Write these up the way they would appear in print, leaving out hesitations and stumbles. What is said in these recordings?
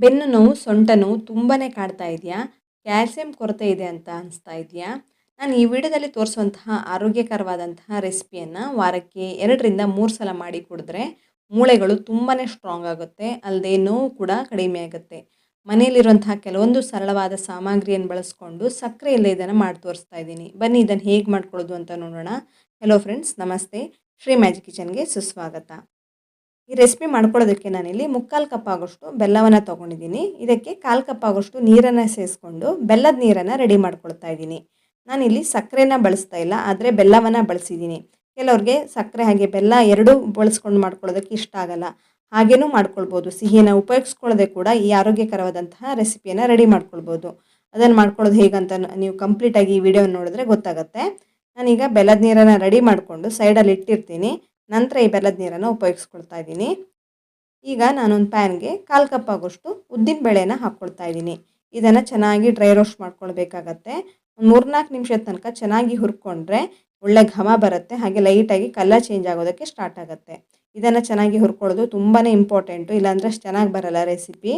ಬೆನ್ನು ನೋವು, ಸೊಂಟ ನೋವು ತುಂಬಾ ಕಾಡ್ತಾ ಇದೆಯಾ? ಕ್ಯಾಲ್ಸಿಯಂ ಕೊರತೆ ಇದೆ ಅಂತ ಅನಿಸ್ತಾ ಇದೆಯಾ? ನಾನು ಈ ವಿಡಿಯೋದಲ್ಲಿ ತೋರಿಸುವಂತಹ ಆರೋಗ್ಯಕರವಾದಂತಹ ರೆಸಿಪಿಯನ್ನು ವಾರಕ್ಕೆ 2ರಿಂದ 3 ಸಲ ಮಾಡಿ ಕುಡಿದ್ರೆ ಮೂಳೆಗಳು ತುಂಬಾ ಸ್ಟ್ರಾಂಗ್ ಆಗುತ್ತೆ. ಅಲ್ಲದೆ ನೋವು ಕೂಡ ಕಡಿಮೆ ಆಗುತ್ತೆ. ಮನೆಯಲ್ಲಿರುವಂತಹ ಕೆಲವೊಂದು ಸರಳವಾದ ಸಾಮಗ್ರಿಯನ್ನು ಬಳಸ್ಕೊಂಡು ಸಕ್ಕರೆಯಲ್ಲೇ ಇದನ್ನು ಮಾಡಿ ತೋರಿಸ್ತಾ ಇದ್ದೀನಿ. ಬನ್ನಿ ಇದನ್ನು ಹೇಗೆ ಮಾಡ್ಕೊಳ್ಳೋದು ಅಂತ ನೋಡೋಣ. ಹಲೋ ಫ್ರೆಂಡ್ಸ್, ನಮಸ್ತೆ. ಶ್ರೀ ಮ್ಯಾಜಿಕ್ ಕಿಚನ್ಗೆ ಸುಸ್ವಾಗತ. ಈ ರೆಸಿಪಿ ಮಾಡ್ಕೊಳ್ಳೋದಕ್ಕೆ ನಾನಿಲ್ಲಿ 3/4 ಕಪ್ ಆಗೋಷ್ಟು ಬೆಲ್ಲವನ್ನು ತೊಗೊಂಡಿದ್ದೀನಿ. ಇದಕ್ಕೆ 1/4 ಕಪ್ ಆಗೋಷ್ಟು ನೀರನ್ನು ಸೇರಿಸ್ಕೊಂಡು ಬೆಲ್ಲದ ನೀರನ್ನು ರೆಡಿ ಮಾಡ್ಕೊಳ್ತಾ ಇದ್ದೀನಿ. ನಾನಿಲ್ಲಿ ಸಕ್ಕರೆನ ಬಳಸ್ತಾ ಇಲ್ಲ, ಆದರೆ ಬೆಲ್ಲವನ್ನು ಬಳಸಿದ್ದೀನಿ. ಕೆಲವ್ರಿಗೆ ಸಕ್ಕರೆ ಹಾಗೆ ಬೆಲ್ಲ ಎರಡೂ ಬಳಸ್ಕೊಂಡು ಮಾಡ್ಕೊಳ್ಳೋದಕ್ಕೆ ಇಷ್ಟ ಆಗಲ್ಲ. ಹಾಗೇನೂ ಮಾಡ್ಕೊಳ್ಬೋದು. ಸಿಹಿನ ಉಪಯೋಗಿಸ್ಕೊಳ್ಳದೆ ಕೂಡ ಈ ಆರೋಗ್ಯಕರವಾದಂತಹ ರೆಸಿಪಿಯನ್ನು ರೆಡಿ ಮಾಡ್ಕೊಳ್ಬೋದು. ಅದನ್ನು ಮಾಡ್ಕೊಳ್ಳೋದು ಹೇಗಂತ ನೀವು ಕಂಪ್ಲೀಟಾಗಿ ಈ ವಿಡಿಯೋ ನೋಡಿದ್ರೆ ಗೊತ್ತಾಗುತ್ತೆ. ನಾನೀಗ ಬೆಲ್ಲದ ನೀರನ್ನು ರೆಡಿ ಮಾಡಿಕೊಂಡು ಸೈಡಲ್ಲಿ ಇಟ್ಟಿರ್ತೀನಿ. ನಂತರ ಈ ಬೆಲ್ಲದ ನೀರನ್ನು ಉಪಯೋಗಿಸ್ಕೊಳ್ತಾ ಇದ್ದೀನಿ. ಈಗ ನಾನೊಂದು ಪ್ಯಾನ್ಗೆ 1/4 ಕಪ್ ಆಗೋಷ್ಟು ಉದ್ದಿನ ಬೇಳೆನ ಹಾಕ್ಕೊಳ್ತಾ ಇದ್ದೀನಿ. ಇದನ್ನು ಚೆನ್ನಾಗಿ ಡ್ರೈ ರೋಸ್ಟ್ ಮಾಡ್ಕೊಳ್ಬೇಕಾಗತ್ತೆ. ಒಂದು 3-4 ನಿಮಿಷದ ತನಕ ಚೆನ್ನಾಗಿ ಹುರ್ಕೊಂಡ್ರೆ ಒಳ್ಳೆ ಘಮ ಬರುತ್ತೆ. ಹಾಗೆ ಲೈಟಾಗಿ ಕಲರ್ ಚೇಂಜ್ ಆಗೋದಕ್ಕೆ ಸ್ಟಾರ್ಟ್ ಆಗುತ್ತೆ. ಇದನ್ನು ಚೆನ್ನಾಗಿ ಹುರ್ಕೊಳ್ಳೋದು ತುಂಬಾ ಇಂಪಾರ್ಟೆಂಟು, ಇಲ್ಲಾಂದರೆ ಅಷ್ಟು ಚೆನ್ನಾಗಿ ಬರಲ್ಲ ರೆಸಿಪಿ.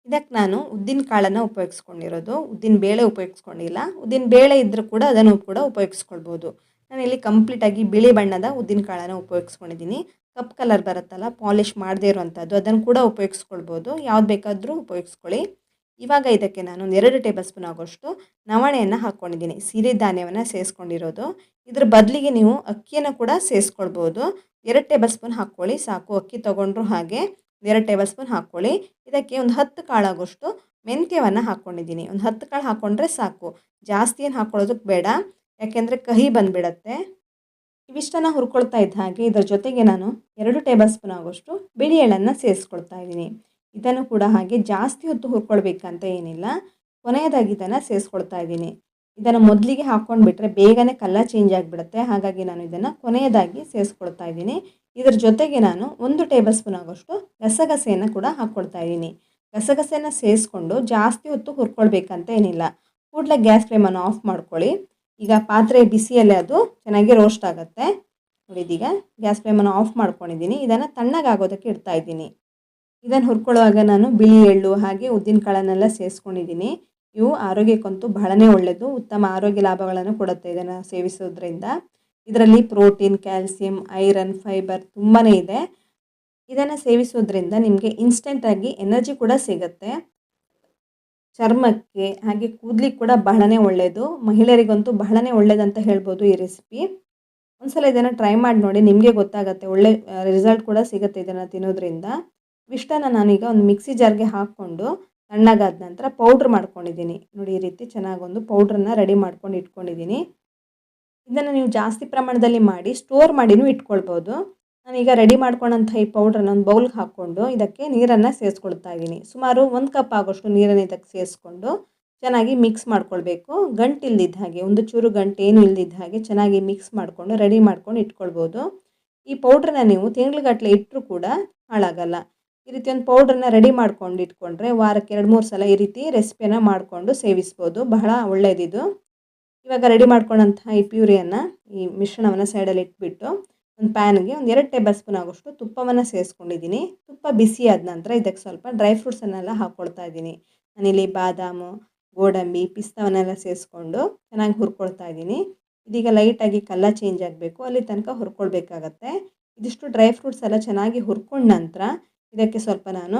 ಇದಕ್ಕೆ ನಾನು ಉದ್ದಿನ ಕಾಳನ್ನು ಉಪಯೋಗಿಸ್ಕೊಂಡಿರೋದು, ಉದ್ದಿನ ಬೇಳೆ ಉಪಯೋಗಿಸ್ಕೊಂಡಿಲ್ಲ. ಉದ್ದಿನ ಬೇಳೆ ಇದ್ದರೂ ಕೂಡ ಅದನ್ನು ಕೂಡ ಉಪಯೋಗಿಸ್ಕೊಳ್ಬೋದು. ನಾನಿಲ್ಲಿ ಕಂಪ್ಲೀಟಾಗಿ ಬಿಳಿ ಬಣ್ಣದ ಉದ್ದಿನ ಕಾಳನ್ನು ಉಪಯೋಗಿಸ್ಕೊಂಡಿದ್ದೀನಿ. ಕಪ್ ಕಲರ್ ಬರುತ್ತಲ್ಲ, ಪಾಲಿಷ್ ಮಾಡದೇ ಇರುವಂಥದ್ದು, ಅದನ್ನು ಕೂಡ ಉಪಯೋಗಿಸ್ಕೊಳ್ಬೋದು. ಯಾವ್ದು ಬೇಕಾದರೂ ಉಪಯೋಗಿಸ್ಕೊಳ್ಳಿ. ಇವಾಗ ಇದಕ್ಕೆ ನಾನು ಒಂದು 2 ಟೇಬಲ್ ಸ್ಪೂನ್ ಆಗೋಷ್ಟು ನವಣೆಯನ್ನು ಹಾಕ್ಕೊಂಡಿದ್ದೀನಿ. ಸಿರಿಧಾನ್ಯವನ್ನು ಸೇರಿಸ್ಕೊಂಡಿರೋದು. ಇದ್ರ ಬದಲಿಗೆ ನೀವು ಅಕ್ಕಿಯನ್ನು ಕೂಡ ಸೇರಿಸ್ಕೊಳ್ಬೋದು. 2 ಟೇಬಲ್ ಸ್ಪೂನ್ ಹಾಕ್ಕೊಳ್ಳಿ ಸಾಕು. ಅಕ್ಕಿ ತೊಗೊಂಡ್ರು ಹಾಗೆ 2 ಟೇಬಲ್ ಸ್ಪೂನ್ ಹಾಕ್ಕೊಳ್ಳಿ. ಇದಕ್ಕೆ ಒಂದು 10 ಕಾಳಾಗೋಷ್ಟು ಮೆಂತ್ಯವನ್ನು ಹಾಕ್ಕೊಂಡಿದ್ದೀನಿ. ಒಂದು 10 ಕಾಳು ಹಾಕ್ಕೊಂಡ್ರೆ ಸಾಕು, ಜಾಸ್ತಿ ಏನು ಹಾಕ್ಕೊಳ್ಳೋದಕ್ಕೆ ಬೇಡ, ಯಾಕೆಂದರೆ ಕಹಿ ಬಂದುಬಿಡತ್ತೆ. ಇವಿಷ್ಟನ್ನು ಹುರ್ಕೊಳ್ತಾ ಇದ್ದ ಹಾಗೆ ಇದರ ಜೊತೆಗೆ ನಾನು 2 ಟೇಬಲ್ ಸ್ಪೂನ್ ಆಗೋಷ್ಟು ಬಿಳಿ ಎಳ್ಳನ್ನು ಸೇರಿಸ್ಕೊಳ್ತಾ ಇದ್ದೀನಿ. ಇದನ್ನು ಕೂಡ ಹಾಗೆ ಜಾಸ್ತಿ ಹೊತ್ತು ಹುರ್ಕೊಳ್ಬೇಕಂತ ಏನಿಲ್ಲ, ಕೊನೆಯದಾಗಿ ಇದನ್ನು ಸೇರಿಸ್ಕೊಳ್ತಾ ಇದ್ದೀನಿ. ಇದನ್ನು ಮೊದಲಿಗೆ ಹಾಕ್ಕೊಂಡ್ಬಿಟ್ರೆ ಬೇಗನೆ ಕಲರ್ ಚೇಂಜ್ ಆಗಿಬಿಡುತ್ತೆ. ಹಾಗಾಗಿ ನಾನು ಇದನ್ನು ಕೊನೆಯದಾಗಿ ಸೇರಿಸ್ಕೊಳ್ತಾ ಇದ್ದೀನಿ. ಇದರ ಜೊತೆಗೆ ನಾನು 1 ಟೇಬಲ್ ಸ್ಪೂನ್ ಆಗೋಷ್ಟು ಗಸಗಸೆಯನ್ನು ಕೂಡ ಹಾಕ್ಕೊಳ್ತಾ ಇದ್ದೀನಿ. ಗಸಗಸೆಯನ್ನು ಸೇರಿಸ್ಕೊಂಡು ಜಾಸ್ತಿ ಹೊತ್ತು ಹುರ್ಕೊಳ್ಬೇಕಂತ ಏನಿಲ್ಲ. ಕೂಡಲೇ ಗ್ಯಾಸ್ ಫ್ಲೇಮನ್ನು ಆಫ್ ಮಾಡ್ಕೊಳ್ಳಿ. ಈಗ ಪಾತ್ರೆ ಬಿಸಿಯಲ್ಲೇ ಅದು ಚೆನ್ನಾಗಿ ರೋಸ್ಟ್ ಆಗುತ್ತೆ. ನೋಡಿ, ಇದೀಗ ಗ್ಯಾಸ್ ಫ್ಲೇಮನ್ನು ಆಫ್ ಮಾಡ್ಕೊಂಡಿದ್ದೀನಿ. ಇದನ್ನು ತಣ್ಣಗಾಗೋದಕ್ಕೆ ಇಡ್ತಾ ಇದ್ದೀನಿ. ಇದನ್ನು ಹುರ್ಕೊಳ್ಳುವಾಗ ನಾನು ಬಿಳಿ ಎಳ್ಳು ಹಾಗೆ ಉದ್ದಿನ ಕಾಳನ್ನೆಲ್ಲ ಸೇರಿಸ್ಕೊಂಡಿದ್ದೀನಿ. ಇವು ಆರೋಗ್ಯಕ್ಕಂತೂ ಬಹಳನೇ ಒಳ್ಳೆಯದು, ಉತ್ತಮ ಆರೋಗ್ಯ ಲಾಭಗಳನ್ನು ಕೊಡುತ್ತೆ ಇದನ್ನು ಸೇವಿಸೋದ್ರಿಂದ. ಇದರಲ್ಲಿ ಪ್ರೋಟೀನ್, ಕ್ಯಾಲ್ಸಿಯಂ, ಐರನ್, ಫೈಬರ್ ತುಂಬಾ ಇದೆ. ಇದನ್ನು ಸೇವಿಸೋದ್ರಿಂದ ನಿಮಗೆ ಇನ್ಸ್ಟೆಂಟಾಗಿ ಎನರ್ಜಿ ಕೂಡ ಸಿಗುತ್ತೆ. ಚರ್ಮಕ್ಕೆ ಹಾಗೆ ಕೂದಲಿಗೆ ಕೂಡ ಬಹಳನೇ ಒಳ್ಳೆಯದು. ಮಹಿಳೆಯರಿಗಂತೂ ಬಹಳನೇ ಒಳ್ಳೆಯದಂತ ಹೇಳ್ಬೋದು ಈ ರೆಸಿಪಿ. ಒಂದ್ಸಲ ಇದನ್ನು ಟ್ರೈ ಮಾಡಿ ನೋಡಿ, ನಿಮಗೆ ಗೊತ್ತಾಗುತ್ತೆ. ಒಳ್ಳೆ ರಿಸಲ್ಟ್ ಕೂಡ ಸಿಗುತ್ತೆ ಇದನ್ನು ತಿನ್ನೋದ್ರಿಂದ. ಇಷ್ಟನ್ನು ನಾನೀಗ ಒಂದು ಮಿಕ್ಸಿ ಜಾರ್ಗೆ ಹಾಕ್ಕೊಂಡು ತಣ್ಣಗಾದ ನಂತರ ಪೌಡ್ರ್ ಮಾಡ್ಕೊಂಡಿದ್ದೀನಿ. ನೋಡಿ, ಈ ರೀತಿ ಚೆನ್ನಾಗೊಂದು ಪೌಡ್ರನ್ನ ರೆಡಿ ಮಾಡ್ಕೊಂಡು ಇಟ್ಕೊಂಡಿದ್ದೀನಿ. ಇದನ್ನು ನೀವು ಜಾಸ್ತಿ ಪ್ರಮಾಣದಲ್ಲಿ ಮಾಡಿ ಸ್ಟೋರ್ ಮಾಡಿನೂ ಇಟ್ಕೊಳ್ಬೋದು. ನಾನೀಗ ರೆಡಿ ಮಾಡ್ಕೊಂಡಂಥ ಈ ಪೌಡ್ರನ್ನ ಒಂದು ಬೌಲ್ಗೆ ಹಾಕ್ಕೊಂಡು ಇದಕ್ಕೆ ನೀರನ್ನು ಸೇರಿಸ್ಕೊಳ್ತಾ ಇದ್ದೀನಿ. ಸುಮಾರು 1 ಕಪ್ ಆಗೋಷ್ಟು ನೀರನ್ನು ಇದಕ್ಕೆ ಸೇರಿಸ್ಕೊಂಡು ಚೆನ್ನಾಗಿ ಮಿಕ್ಸ್ ಮಾಡ್ಕೊಳ್ಬೇಕು. ಗಂಟು ಇಲ್ದಿದ್ದ ಹಾಗೆ, ಒಂದು ಚೂರು ಗಂಟು ಏನು ಇಲ್ದಿದ್ದ ಹಾಗೆ ಚೆನ್ನಾಗಿ ಮಿಕ್ಸ್ ಮಾಡಿಕೊಂಡು ರೆಡಿ ಮಾಡ್ಕೊಂಡು ಇಟ್ಕೊಳ್ಬೋದು. ಈ ಪೌಡ್ರನ್ನ ನೀವು ತಿಂಗ್ಳುಗಟ್ಟಲೆ ಇಟ್ಟರೂ ಕೂಡ ಹಾಳಾಗಲ್ಲ. ಈ ರೀತಿ ಒಂದು ಪೌಡ್ರನ್ನ ರೆಡಿ ಮಾಡ್ಕೊಂಡು ಇಟ್ಕೊಂಡ್ರೆ ವಾರಕ್ಕೆ 2-3 ಸಲ ಈ ರೀತಿ ರೆಸಿಪಿಯನ್ನು ಮಾಡಿಕೊಂಡು ಸೇವಿಸ್ಬೋದು. ಬಹಳ ಒಳ್ಳೆಯದಿದು. ಇವಾಗ ರೆಡಿ ಮಾಡ್ಕೊಂಡಂತಹ ಈ ಪ್ಯೂರಿಯನ್ನು, ಈ ಮಿಶ್ರಣವನ್ನು ಸೈಡಲ್ಲಿ ಇಟ್ಬಿಟ್ಟು ಒಂದು ಪ್ಯಾನ್ಗೆ ಒಂದು 2 ಟೇಬಲ್ ಸ್ಪೂನ್ ಆಗೋಷ್ಟು ತುಪ್ಪವನ್ನು ಸೇರಿಸ್ಕೊಂಡಿದ್ದೀನಿ. ತುಪ್ಪ ಬಿಸಿ ಆದ ನಂತರ ಇದಕ್ಕೆ ಸ್ವಲ್ಪ ಡ್ರೈ ಫ್ರೂಟ್ಸನ್ನೆಲ್ಲ ಹಾಕ್ಕೊಳ್ತಾ ಇದ್ದೀನಿ. ನಾನಿಲ್ಲಿ ಬಾದಾಮು, ಗೋಡಂಬಿ, ಪಿಸ್ತಾವನ್ನೆಲ್ಲ ಸೇರಿಸ್ಕೊಂಡು ಚೆನ್ನಾಗಿ ಹುರ್ಕೊಳ್ತಾ ಇದ್ದೀನಿ. ಇದೀಗ ಲೈಟಾಗಿ ಕಲರ್ ಚೇಂಜ್ ಆಗಬೇಕು, ಅಲ್ಲಿ ತನಕ ಹುರ್ಕೊಳ್ಬೇಕಾಗತ್ತೆ. ಇದಿಷ್ಟು ಡ್ರೈ ಫ್ರೂಟ್ಸ್ ಎಲ್ಲ ಚೆನ್ನಾಗಿ ಹುರ್ಕೊಂಡ ನಂತರ ಇದಕ್ಕೆ ಸ್ವಲ್ಪ ನಾನು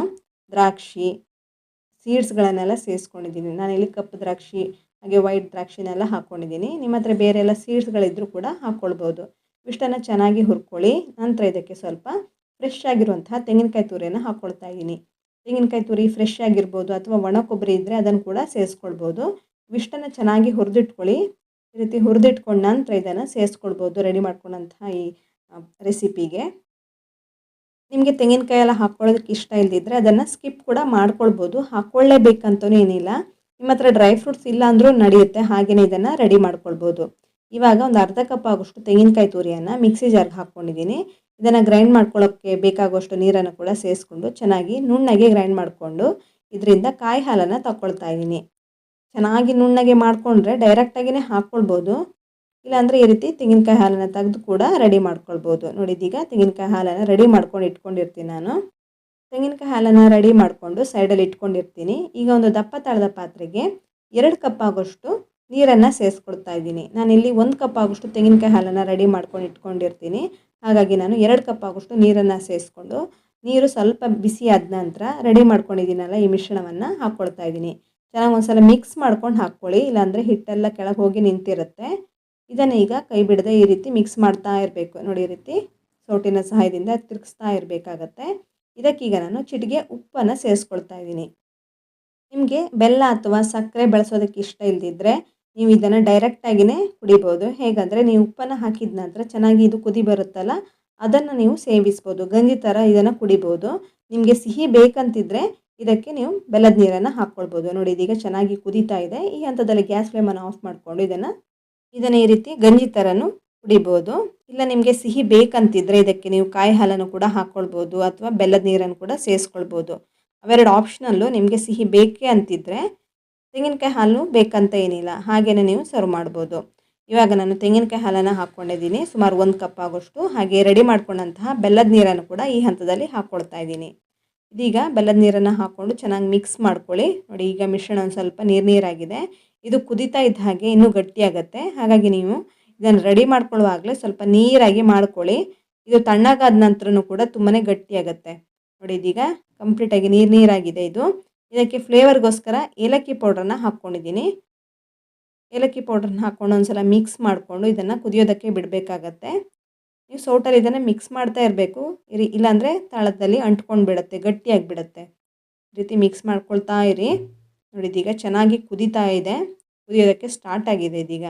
ದ್ರಾಕ್ಷಿ, ಸೀಡ್ಸ್ಗಳನ್ನೆಲ್ಲ ಸೇರಿಸ್ಕೊಂಡಿದ್ದೀನಿ. ನಾನಿಲ್ಲಿ ಕಪ್ಪು ದ್ರಾಕ್ಷಿ ಹಾಗೆ ವೈಟ್ ದ್ರಾಕ್ಷಿನೆಲ್ಲ ಹಾಕ್ಕೊಂಡಿದ್ದೀನಿ. ನಿಮ್ಮ ಹತ್ರ ಬೇರೆ ಎಲ್ಲ ಸೀಡ್ಸ್ಗಳಿದ್ದರೂ ಕೂಡ ಹಾಕ್ಕೊಳ್ಬೋದು. ಇಷ್ಟನ್ನು ಚೆನ್ನಾಗಿ ಹುರ್ಕೊಳ್ಳಿ. ನಂತರ ಇದಕ್ಕೆ ಸ್ವಲ್ಪ ಫ್ರೆಶ್ ಆಗಿರುವಂತಹ ತೆಂಗಿನಕಾಯಿ ತುರಿಯನ್ನು ಹಾಕ್ಕೊಳ್ತಾ ಇದ್ದೀನಿ. ತೆಂಗಿನಕಾಯಿ ತುರಿ ಫ್ರೆಶ್ ಆಗಿರ್ಬೋದು ಅಥವಾ ಒಣ ಕೊಬ್ಬರಿ ಇದ್ದರೆ ಅದನ್ನು ಕೂಡ ಸೇರಿಸ್ಕೊಳ್ಬೋದು. ಇಷ್ಟನ್ನು ಚೆನ್ನಾಗಿ ಹುರಿದಿಟ್ಕೊಳ್ಳಿ. ಈ ರೀತಿ ಹುರಿದಿಟ್ಕೊಂಡ ನಂತರ ಇದನ್ನು ಸೇರಿಸ್ಕೊಳ್ಬೋದು ರೆಡಿ ಮಾಡ್ಕೊಂಡಂತಹ ಈ ರೆಸಿಪಿಗೆ. ನಿಮಗೆ ತೆಂಗಿನಕಾಯಿ ಎಲ್ಲ ಹಾಕ್ಕೊಳ್ಳೋದಕ್ಕೆ ಇಷ್ಟ ಇಲ್ಲದಿದ್ದರೆ ಅದನ್ನು ಸ್ಕಿಪ್ ಕೂಡ ಮಾಡ್ಕೊಳ್ಬೋದು. ಹಾಕ್ಕೊಳ್ಳೇಬೇಕಂತಲೂ ಏನಿಲ್ಲ. ನಿಮ್ಮ ಹತ್ರ ಡ್ರೈ ಫ್ರೂಟ್ಸ್ ಇಲ್ಲ ಅಂದರೂ ನಡೆಯುತ್ತೆ, ಹಾಗೆಯೇ ಇದನ್ನು ರೆಡಿ ಮಾಡ್ಕೊಳ್ಬೋದು. ಇವಾಗ ಒಂದು ಅರ್ಧ ಕಪ್ ಆಗೋಷ್ಟು ತೆಂಗಿನಕಾಯಿ ತುರಿಯನ್ನು ಮಿಕ್ಸಿ ಜಾರ್ಗೆ ಹಾಕ್ಕೊಂಡಿದ್ದೀನಿ. ಇದನ್ನು ಗ್ರೈಂಡ್ ಮಾಡ್ಕೊಳ್ಳೋಕ್ಕೆ ಬೇಕಾಗುವಷ್ಟು ನೀರನ್ನು ಕೂಡ ಸೇರಿಸ್ಕೊಂಡು ಚೆನ್ನಾಗಿ ನುಣ್ಣಗೆ ಗ್ರೈಂಡ್ ಮಾಡಿಕೊಂಡು ಇದರಿಂದ ಕಾಯಿ ಹಾಲನ್ನು ತಗೊಳ್ತಾ ಇದ್ದೀನಿ. ಚೆನ್ನಾಗಿ ನುಣ್ಣಗೆ ಮಾಡಿಕೊಂಡ್ರೆ ಡೈರೆಕ್ಟಾಗಿಯೇ ಹಾಕ್ಕೊಳ್ಬೋದು, ಇಲ್ಲಾಂದರೆ ಈ ರೀತಿ ತೆಂಗಿನಕಾಯಿ ಹಾಲನ್ನು ತೆಗೆದು ಕೂಡ ರೆಡಿ ಮಾಡ್ಕೊಳ್ಬೋದು. ನೋಡಿ, ಇದೀಗ ತೆಂಗಿನಕಾಯಿ ಹಾಲನ್ನು ರೆಡಿ ಮಾಡ್ಕೊಂಡು ಇಟ್ಕೊಂಡಿರ್ತೀನಿ ನಾನು. ತೆಂಗಿನಕಾಯಿ ಹಾಲನ್ನು ರೆಡಿ ಮಾಡಿಕೊಂಡು ಸೈಡಲ್ಲಿ ಇಟ್ಕೊಂಡಿರ್ತೀನಿ. ಈಗ ಒಂದು ದಪ್ಪ ತಳದ ಪಾತ್ರೆಗೆ 2 ಕಪ್ ಆಗೋಷ್ಟು ನೀರನ್ನು ಸೇರಿಸ್ಕೊಳ್ತಾ ಇದ್ದೀನಿ. ನಾನಿಲ್ಲಿ 1 ಕಪ್ ಆಗೋಷ್ಟು ತೆಂಗಿನಕಾಯಿ ಹಾಲನ್ನು ರೆಡಿ ಮಾಡ್ಕೊಂಡು ಇಟ್ಕೊಂಡಿರ್ತೀನಿ. ಹಾಗಾಗಿ ನಾನು 2 ಕಪ್ ಆಗೋಷ್ಟು ನೀರನ್ನು ಸೇರಿಸ್ಕೊಂಡು ನೀರು ಸ್ವಲ್ಪ ಬಿಸಿ ಆದ ನಂತರ ರೆಡಿ ಮಾಡ್ಕೊಂಡಿದ್ದೀನಲ್ಲ ಈ ಮಿಶ್ರಣವನ್ನು ಹಾಕ್ಕೊಳ್ತಾ ಇದ್ದೀನಿ. ಚೆನ್ನಾಗಿ ಒಂದು ಸಲ ಮಿಕ್ಸ್ ಮಾಡ್ಕೊಂಡು ಹಾಕ್ಕೊಳ್ಳಿ, ಇಲ್ಲಾಂದರೆ ಹಿಟ್ಟೆಲ್ಲ ಕೆಳಗೆ ಹೋಗಿ ನಿಂತಿರುತ್ತೆ. ಇದನ್ನು ಈಗ ಕೈ ಬಿಡದೆ ಈ ರೀತಿ ಮಿಕ್ಸ್ ಮಾಡ್ತಾ ಇರಬೇಕು. ನೋಡಿ, ಈ ರೀತಿ ಸೌಟಿನ ಸಹಾಯದಿಂದ ತಿರುಗಿಸ್ತಾ ಇರಬೇಕಾಗತ್ತೆ. ಇದಕ್ಕೀಗ ನಾನು ಚಿಟಿಕೆ ಉಪ್ಪನ್ನು ಸೇರಿಸ್ಕೊಳ್ತಾ ಇದ್ದೀನಿ. ನಿಮಗೆ ಬೆಲ್ಲ ಅಥವಾ ಸಕ್ಕರೆ ಬಳಸೋದಕ್ಕೆ ಇಷ್ಟ ಇಲ್ಲದಿದ್ದರೆ ನೀವು ಇದನ್ನು ಡೈರೆಕ್ಟಾಗಿಯೇ ಕುಡಿಬೋದು. ಹೇಗಂದರೆ ನೀವು ಉಪ್ಪನ್ನು ಹಾಕಿದ ನಂತರ ಚೆನ್ನಾಗಿ ಇದು ಕುದಿ ಬರುತ್ತಲ್ಲ, ಅದನ್ನು ನೀವು ಸೇವಿಸ್ಬೋದು. ಗಂಜಿ ಥರ ಇದನ್ನು ಕುಡಿಬೋದು. ನಿಮಗೆ ಸಿಹಿ ಬೇಕಂತಿದ್ರೆ ಇದಕ್ಕೆ ನೀವು ಬೆಲ್ಲದ ನೀರನ್ನು ಹಾಕ್ಕೊಳ್ಬೋದು. ನೋಡಿ, ಇದೀಗ ಚೆನ್ನಾಗಿ ಕುದೀತಾ ಇದೆ. ಈ ಹಂತದಲ್ಲಿ ಗ್ಯಾಸ್ ಫ್ಲೇಮನ್ನು ಆಫ್ ಮಾಡಿಕೊಂಡು ಇದನ್ನು ಈ ರೀತಿ ಗಂಜಿ ಥರನೂ ಕುಡಿಬೋದು. ಇಲ್ಲ ನಿಮಗೆ ಸಿಹಿ ಬೇಕಂತಿದ್ರೆ ಇದಕ್ಕೆ ನೀವು ಕಾಯಿ ಹಾಲನ್ನು ಕೂಡ ಹಾಕ್ಕೊಳ್ಬೋದು ಅಥವಾ ಬೆಲ್ಲದ ನೀರನ್ನು ಕೂಡ ಸೇರಿಸ್ಕೊಳ್ಬೋದು. ಅವೆರಡು ಆಪ್ಷನಲ್ಲು. ನಿಮಗೆ ಸಿಹಿ ಬೇಕೇ ಅಂತಿದ್ದರೆ ತೆಂಗಿನಕಾಯಿ ಹಾಲು ಬೇಕಂತ ಏನಿಲ್ಲ, ಹಾಗೆಯೇ ನೀವು ಸರ್ವ್ ಮಾಡ್ಬೋದು. ಇವಾಗ ನಾನು ತೆಂಗಿನಕಾಯಿ ಹಾಲನ್ನು ಹಾಕ್ಕೊಂಡಿದ್ದೀನಿ, ಸುಮಾರು 1 ಕಪ್ ಆಗೋಷ್ಟು. ಹಾಗೆ ರೆಡಿ ಮಾಡ್ಕೊಂಡಂತಹ ಬೆಲ್ಲದ ನೀರನ್ನು ಕೂಡ ಈ ಹಂತದಲ್ಲಿ ಹಾಕ್ಕೊಳ್ತಾ ಇದ್ದೀನಿ. ಇದೀಗ ಬೆಲ್ಲದ ನೀರನ್ನು ಹಾಕ್ಕೊಂಡು ಚೆನ್ನಾಗಿ ಮಿಕ್ಸ್ ಮಾಡ್ಕೊಳ್ಳಿ. ನೋಡಿ, ಈಗ ಮಿಶ್ರಣ ಒಂದು ಸ್ವಲ್ಪ ನೀರಾಗಿದೆ. ಇದು ಕುದೀತಾ ಇದ್ದ ಹಾಗೆ ಇನ್ನೂ ಗಟ್ಟಿಯಾಗುತ್ತೆ. ಹಾಗಾಗಿ ನೀವು ಇದನ್ನು ರೆಡಿ ಮಾಡ್ಕೊಳ್ಳುವಾಗಲೇ ಸ್ವಲ್ಪ ನೀರಾಗಿ ಮಾಡ್ಕೊಳ್ಳಿ. ಇದು ತಣ್ಣಗಾದ ನಂತರನೂ ಕೂಡ ತುಂಬಾ ಗಟ್ಟಿಯಾಗುತ್ತೆ. ನೋಡಿ, ಇದೀಗ ಕಂಪ್ಲೀಟಾಗಿ ನೀರಾಗಿದೆ ಇದು. ಇದಕ್ಕೆ ಫ್ಲೇವರ್ಗೋಸ್ಕರ ಏಲಕ್ಕಿ ಪೌಡ್ರನ್ನ ಹಾಕ್ಕೊಂಡಿದ್ದೀನಿ. ಏಲಕ್ಕಿ ಪೌಡ್ರನ್ನ ಹಾಕ್ಕೊಂಡು ಒಂದು ಸಲ ಮಿಕ್ಸ್ ಮಾಡಿಕೊಂಡು ಇದನ್ನು ಕುದಿಯೋದಕ್ಕೆ ಬಿಡಬೇಕಾಗತ್ತೆ. ನೀವು ಸೌಟಲ್ಲಿ ಇದನ್ನು ಮಿಕ್ಸ್ ಮಾಡ್ತಾ ಇರಬೇಕು, ಇಲ್ಲಾಂದರೆ ತಳದಲ್ಲಿ ಅಂಟ್ಕೊಂಡು ಬಿಡುತ್ತೆ, ಗಟ್ಟಿಯಾಗಿಬಿಡುತ್ತೆ. ಈ ರೀತಿ ಮಿಕ್ಸ್ ಮಾಡ್ಕೊಳ್ತಾ ಇರಿ. ನೋಡಿ, ಇದೀಗ ಚೆನ್ನಾಗಿ ಕುದೀತಾ ಇದೆ, ಕುದಿಯೋದಕ್ಕೆ ಸ್ಟಾರ್ಟ್ ಆಗಿದೆ. ಇದೀಗ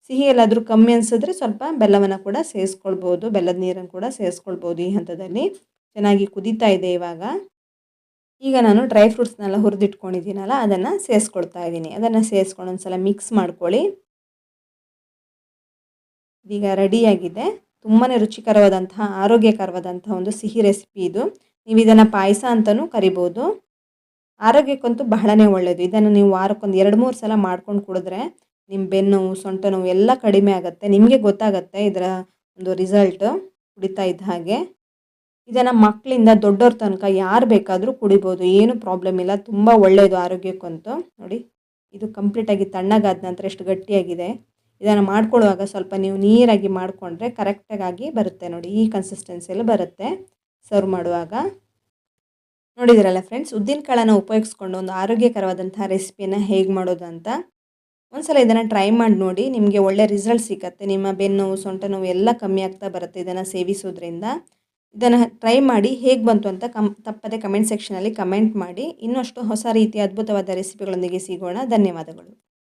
ಸಿಹಿ ಎಲ್ಲಾದರೂ ಕಮ್ಮಿ ಅನಿಸಿದ್ರೆ ಸ್ವಲ್ಪ ಬೆಲ್ಲವನ್ನು ಕೂಡ ಸೇರಿಸ್ಕೊಳ್ಬೋದು, ಬೆಲ್ಲದ ನೀರನ್ನು ಕೂಡ ಸೇರಿಸ್ಕೊಳ್ಬೋದು. ಈ ಹಂತದಲ್ಲಿ ಚೆನ್ನಾಗಿ ಕುದೀತಾ ಇದೆ. ಈಗ ನಾನು ಡ್ರೈ ಫ್ರೂಟ್ಸ್ನೆಲ್ಲ ಹುರಿದಿಟ್ಕೊಂಡಿದ್ದೀನಲ್ಲ, ಅದನ್ನು ಸೇರಿಸ್ಕೊಳ್ತಾ ಇದ್ದೀನಿ. ಅದನ್ನು ಸೇರಿಸ್ಕೊಂಡು ಒಂದು ಸಲ ಮಿಕ್ಸ್ ಮಾಡ್ಕೊಳ್ಳಿ. ಇದೀಗ ರೆಡಿಯಾಗಿದೆ. ತುಂಬಾ ರುಚಿಕರವಾದಂತಹ ಆರೋಗ್ಯಕರವಾದಂತಹ ಒಂದು ಸಿಹಿ ರೆಸಿಪಿ ಇದು. ನೀವು ಇದನ್ನು ಪಾಯಸ ಅಂತಲೂ ಕರಿಬೋದು. ಆರೋಗ್ಯಕ್ಕಂತೂ ಬಹಳನೇ ಒಳ್ಳೆಯದು. ಇದನ್ನು ನೀವು ವಾರಕ್ಕೊಂದು 2-3 ಸಲ ಮಾಡ್ಕೊಂಡು ಕುಡಿದ್ರೆ ನಿಮ್ಮ ಬೆನ್ನು ಸೊಂಟ ನೋವು ಎಲ್ಲ ಕಡಿಮೆ ಆಗುತ್ತೆ. ನಿಮಗೆ ಗೊತ್ತಾಗುತ್ತೆ ಇದರ ಒಂದು ರಿಸಲ್ಟು ಕುಡಿತಾ ಇದ್ದ ಹಾಗೆ. ಇದನ್ನು ಮಕ್ಕಳಿಂದ ದೊಡ್ಡವ್ರ ತನಕ ಯಾರು ಬೇಕಾದರೂ ಕುಡಿಬೋದು, ಏನು ಪ್ರಾಬ್ಲಮ್ ಇಲ್ಲ. ತುಂಬ ಒಳ್ಳೆಯದು ಆರೋಗ್ಯಕ್ಕಂತೂ. ನೋಡಿ, ಇದು ಕಂಪ್ಲೀಟಾಗಿ ತಣ್ಣಗಾದ ನಂತರ ಎಷ್ಟು ಗಟ್ಟಿಯಾಗಿದೆ. ಇದನ್ನು ಮಾಡ್ಕೊಳ್ಳುವಾಗ ಸ್ವಲ್ಪ ನೀವು ನೀರಾಗಿ ಮಾಡಿಕೊಂಡ್ರೆ ಕರೆಕ್ಟಾಗಿ ಬರುತ್ತೆ. ನೋಡಿ, ಈ ಕನ್ಸಿಸ್ಟೆನ್ಸಿಯಲ್ಲಿ ಬರುತ್ತೆ ಸರ್ವ್ ಮಾಡುವಾಗ. ನೋಡಿದಿರಲ್ಲ ಫ್ರೆಂಡ್ಸ್, ಉದ್ದಿನಕಾಳನ್ನು ಉಪಯೋಗಿಸ್ಕೊಂಡು ಒಂದು ಆರೋಗ್ಯಕರವಾದಂಥ ರೆಸಿಪಿಯನ್ನು ಹೇಗೆ ಮಾಡೋದು ಅಂತ. ಒಂದ್ಸಲ ಇದನ್ನು ಟ್ರೈ ಮಾಡಿ ನೋಡಿ, ನಿಮಗೆ ಒಳ್ಳೆ ರಿಸಲ್ಟ್ ಸಿಗುತ್ತೆ. ನಿಮ್ಮ ಬೆನ್ನು ನೋವು, ಸೊಂಟ ನೋವು ಎಲ್ಲ ಕಮ್ಮಿ ಆಗ್ತಾ ಬರುತ್ತೆ ಇದನ್ನು ಸೇವಿಸೋದ್ರಿಂದ. ಇದನ್ನು ಟ್ರೈ ಮಾಡಿ ಹೇಗೆ ಬಂತು ಅಂತ ತಪ್ಪದೆ ಕಮೆಂಟ್ ಸೆಕ್ಷನಲ್ಲಿ ಕಮೆಂಟ್ ಮಾಡಿ. ಇನ್ನಷ್ಟು ಹೊಸ ರೀತಿಯ ಅದ್ಭುತವಾದ ರೆಸಿಪಿಗಳೊಂದಿಗೆ ಸಿಗೋಣ. ಧನ್ಯವಾದಗಳು.